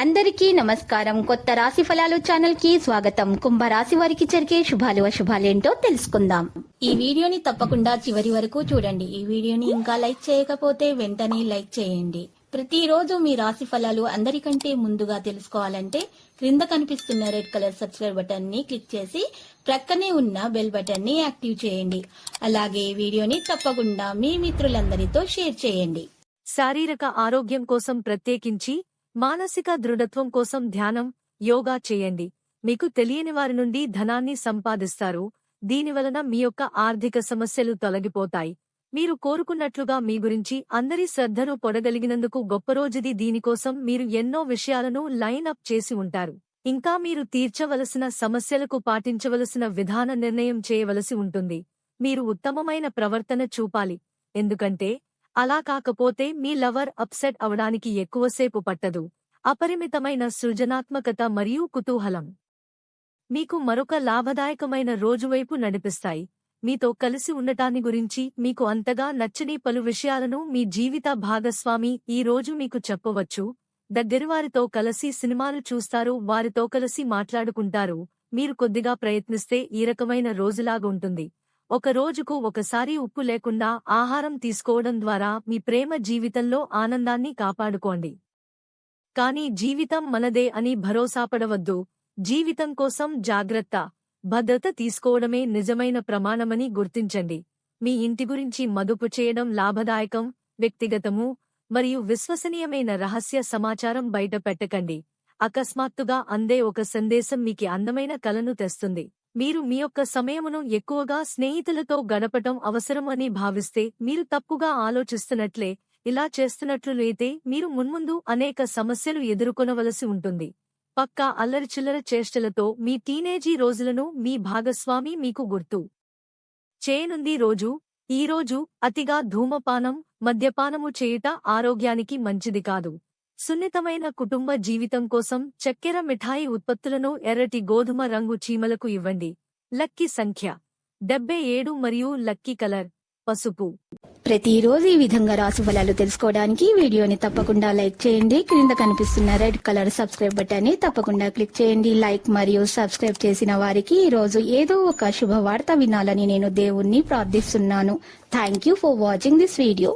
అందరికీ నమస్కారం. కొత్త రాశి ఫలాలు ఛానల్ కి స్వాగతం. కుంభరాశి వారికి జరిగే శుభాలు అశుభాలేంటో తెలుసుకుందాం. ఈ వీడియోని తప్పకుండా చివరి వరకు చూడండి. ఈ వీడియోని ఇంకా లైక్ చేయకపోతే వెంటనే లైక్ చేయండి. ప్రతిరోజు మీ రాశి ఫలాలు అందరికంటే ముందుగా తెలుసుకోవాలంటే క్రింద కనిపిస్తున్న రెడ్ కలర్ సబ్స్క్రైబ్ బటన్ ని క్లిక్ చేసి ప్రక్కనే ఉన్న బెల్ బటన్ ని యాక్టివ్ చేయండి. అలాగే వీడియోని తప్పకుండా మీ మిత్రులందరితో షేర్ చేయండి. శారీరక ఆరోగ్యం కోసం ప్రత్యేకించి మానసిక దృఢత్వం కోసం ధ్యానం, యోగా చేయండి. మీకు తెలియని వారి నుండి ధనాన్ని సంపాదిస్తారు. దీనివలన మీ యొక్క ఆర్థిక సమస్యలు తొలగిపోతాయి. మీరు కోరుకున్నట్లుగా మీ గురించి అందరి శ్రద్ధను పొడగలిగినందుకు గొప్ప రోజుది. దీనికోసం మీరు ఎన్నో విషయాలను లైన్ అప్ చేసి ఉంటారు. ఇంకా మీరు తీర్చవలసిన సమస్యలకు పాటించవలసిన విధాన నిర్ణయం చేయవలసి ఉంటుంది. మీరు ఉత్తమమైన ప్రవర్తన చూపాలి. ఎందుకంటే అలా కాకపోతే మీ లవర్ అప్సెట్ అవడానికి ఎక్కువసేపు పట్టదు. అపరిమితమైన సృజనాత్మకత మరియు కుతూహలం మీకు మరొక లాభదాయకమైన రోజువైపు నడిపిస్తాయి. మీతో కలిసి ఉండటాన్ని గురించి మీకు అంతగా నచ్చని పలు విషయాలను మీ జీవిత భాగస్వామి ఈ రోజు మీకు చెప్పవచ్చు. దగ్గరివారితో కలిసి సినిమాలు చూస్తారు, వారితో కలిసి మాట్లాడుకుంటారు. మీరు కొద్దిగా ప్రయత్నిస్తే ఈ రకమైన రోజులాగుంటుంది. ఒక రోజుకు ఒకసారి ఉప్పు లేకుండా ఆహారం తీసుకోవడం ద్వారా మీ ప్రేమ జీవితంలో ఆనందాన్ని కాపాడుకోండి. కానీ జీవితం మనదే అని భరోసాపడవద్దు. జీవితం కోసం జాగ్రత్త, భద్రత తీసుకోవడమే నిజమైన ప్రమాణమని గుర్తించండి. మీ ఇంటి గురించి మదుపు చేయడం లాభదాయకం. వ్యక్తిగతము మరియు విశ్వసనీయమైన రహస్య సమాచారం బయట పెట్టకండి. అకస్మాత్తుగా అందే ఒక సందేశం మీకు అందమైన కలను తెస్తుంది. మీరు మీ యొక్క సమయమును ఎక్కువగా స్నేహితులతో గడపటం అవసరం అని భావిస్తే మీరు తప్పుగా ఆలోచిస్తున్నట్లే. ఇలా చేస్తున్నట్లయితే మీరు మున్ముందు అనేక సమస్యలు ఎదుర్కొనవలసి ఉంటుంది. పక్కా అల్లరిచిల్లర చేష్టలతో మీ టీనేజీ రోజులను మీ భాగస్వామి మీకు గుర్తు చేయనుంది. ఈరోజు అతిగా ధూమపానం, మద్యపానము చేయుట ఆరోగ్యానికి మంచిది కాదు. సున్నితమైన కుటుంబ జీవితం కోసం చక్కెర మిఠాయి ఉత్పత్తులను ఎర్రటి గోధుమ రంగు చీమలకు ఇవ్వండి. లక్కీ సంఖ్య 77 మరియు లక్కీ కలర్ పసుపు. ప్రతిరోజు ఈ విధంగా రాశి ఫలాలు తెలుసుకోవడానికి వీడియోని తప్పకుండా లైక్ చేయండి. క్రింద కనిపిస్తున్న రెడ్ కలర్ సబ్స్క్రైబ్ బటన్ ని తప్పకుండా క్లిక్ చేయండి. లైక్ మరియు సబ్స్క్రైబ్ చేసిన వారికి ఈ రోజు ఏదో ఒక శుభవార్త వినాలని నేను దేవుణ్ణి ప్రార్థిస్తున్నాను. Thank you for watching this video.